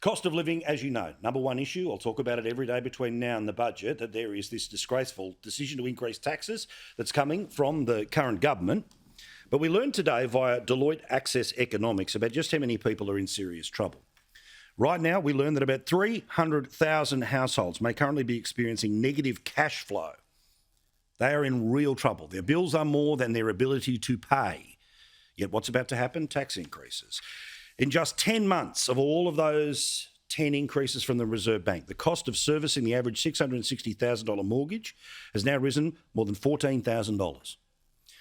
Cost of living, as you know, number one issue. I'll talk about it every day between now and the budget, that there is this disgraceful decision to increase taxes that's coming from the current government. But we learned today via Deloitte Access Economics about just how many people are in serious trouble. Right now, we learned that about 300,000 households may currently be experiencing negative cash flow. They are in real trouble. Their bills are more than their ability to pay. Yet what's about to happen? Tax increases. In just 10 months of all of those 10 increases from the Reserve Bank, the cost of servicing the average $660,000 mortgage has now risen more than $14,000.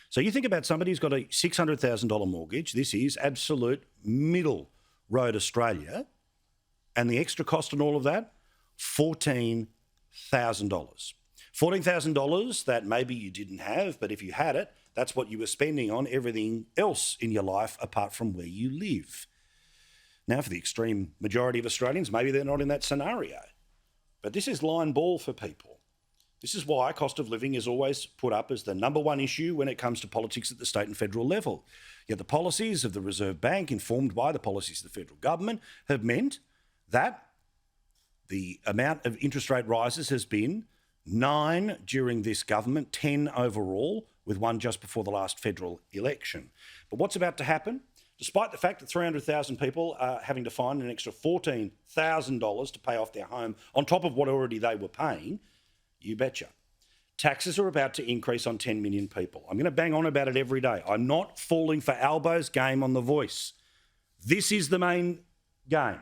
So you think about somebody who's got a $600,000 mortgage. This is absolute middle road Australia. And the extra cost on all of that, $14,000. $14,000 that maybe you didn't have, but if you had it, that's what you were spending on everything else in your life apart from where you live. Now, for the extreme majority of Australians, maybe they're not in that scenario. But this is line ball for people. This is why cost of living is always put up as the number one issue when it comes to politics at the state and federal level. Yet the policies of the Reserve Bank, informed by the policies of the federal government, have meant that the amount of interest rate rises has been 9 during this government, 10 overall, with one just before the last federal election. But what's about to happen? Despite the fact that 300,000 people are having to find an extra $14,000 to pay off their home on top of what already they were paying, you betcha. Taxes are about to increase on 10 million people. I'm going to bang on about it every day. I'm not falling for Albo's game on The Voice. This is the main game.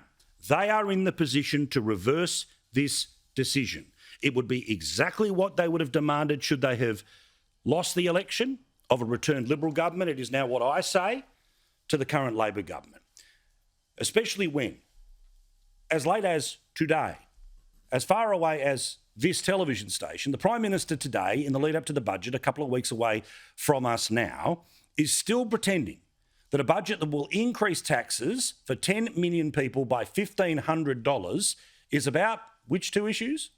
They are in the position to reverse this decision. It would be exactly what they would have demanded should they have lost the election of a returned Liberal government. It is now what I say to the current Labor government, especially when, as late as today, as far away as this television station, the Prime Minister today, in the lead up to the budget, a couple of weeks away from us now, is still pretending that a budget that will increase taxes for 10 million people by $1,500 is about which two issues?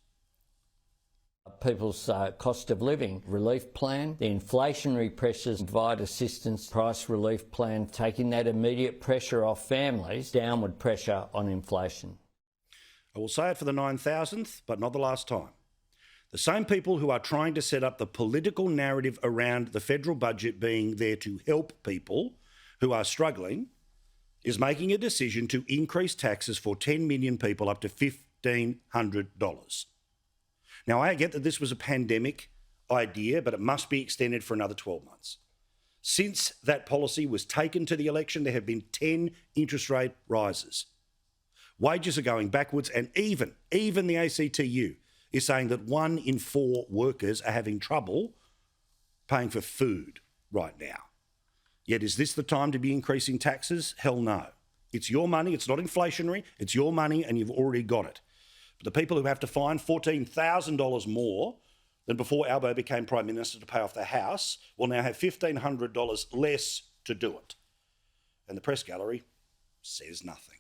People's cost of living relief plan, the inflationary pressures provide assistance price relief plan, taking that immediate pressure off families, downward pressure on inflation. I will say it for the 9,000th, but not the last time. The same people who are trying to set up the political narrative around the federal budget being there to help people who are struggling is making a decision to increase taxes for 10 million people up to $1,500. Now, I get that this was a pandemic idea, but it must be extended for another 12 months. Since that policy was taken to the election, there have been 10 interest rate rises. Wages are going backwards, and even the ACTU is saying that 1 in 4 workers are having trouble paying for food right now. Yet is this the time to be increasing taxes? Hell no. It's your money, it's not inflationary, it's your money and you've already got it. But the people who have to find $14,000 more than before Albo became Prime Minister to pay off their house will now have $1,500 less to do it. And the press gallery says nothing.